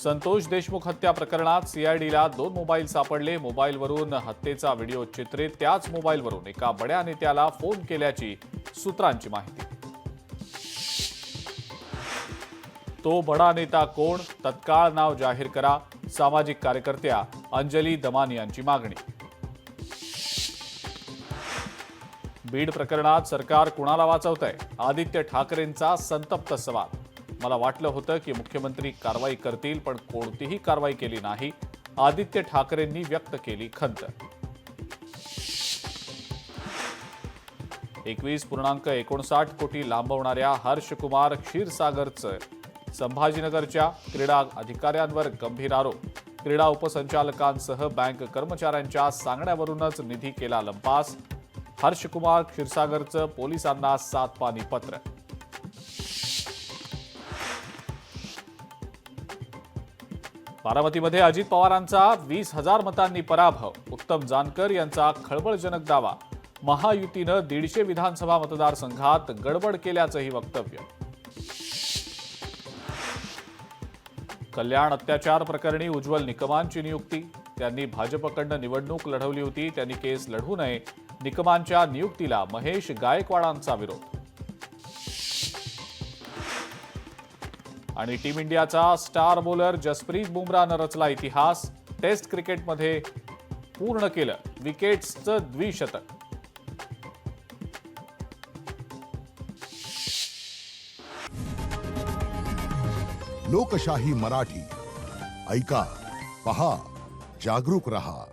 संतोष देशमुख हत्या प्रकरणात सीआयडीला 2 मोबाईल सापडले। मोबाईलवरून हत्येचा व्हिडिओ चित्रित, त्याच मोबाईलवरून एका बड्या नेत्याला फोन केल्याची सूत्रांची माहिती। तो बडा नेता कोण? तत्काळ नाव जाहीर करा, सामाजिक कार्यकर्त्या अंजली दमानी यांची मागणी। बीड प्रकरणात सरकार कुणाला वाचवतंय? आदित्य ठाकरेंचा संतप्त सवाल। मला वाटलं होतं की मुख्यमंत्री कारवाई करतील, पण कोणतीही कारवाई केली नाही, आदित्य ठाकरेंनी व्यक्त केली खंत। 21.59 कोटी लांबवणाऱ्या हर्षकुमार क्षीरसागरचं संभाजीनगरच्या क्रीडा अधिकाऱ्यांवर गंभीर आरोप। क्रीडा उपसंचालकांसह बँक कर्मचाऱ्यांच्या सांगण्यावरूनच निधी केला लंपास। हर्षकुमार क्षीरसागरचं पोलिसांना 7 पानी पत्र। बारामतीमध्ये अजित पवारांचा 20,000 मतांनी पराभव। उत्तम जानकर यांचा खळबळजनक दावा। महायुतीनं 150 विधानसभा मतदारसंघात गडबड केल्याचंही वक्तव्य। कल्याण अत्याचार प्रकरणी उज्ज्वल निकमांची नियुक्ती। त्यांनी भाजपकडनं निवडणूक लढवली होती, त्यांनी केस लढवू नये। निकमांच्या नियुक्तीला महेश गायकवाडांचा विरोध। आणि टीम इंडियाचा स्टार बॉलर जसप्रीत बुमराहनं रचला इतिहास। टेस्ट क्रिकेटमध्ये पूर्ण केलं विकेट्सचं द्विशतक। लोकशाही मराठी ऐका, पहा, जागरूक रहा।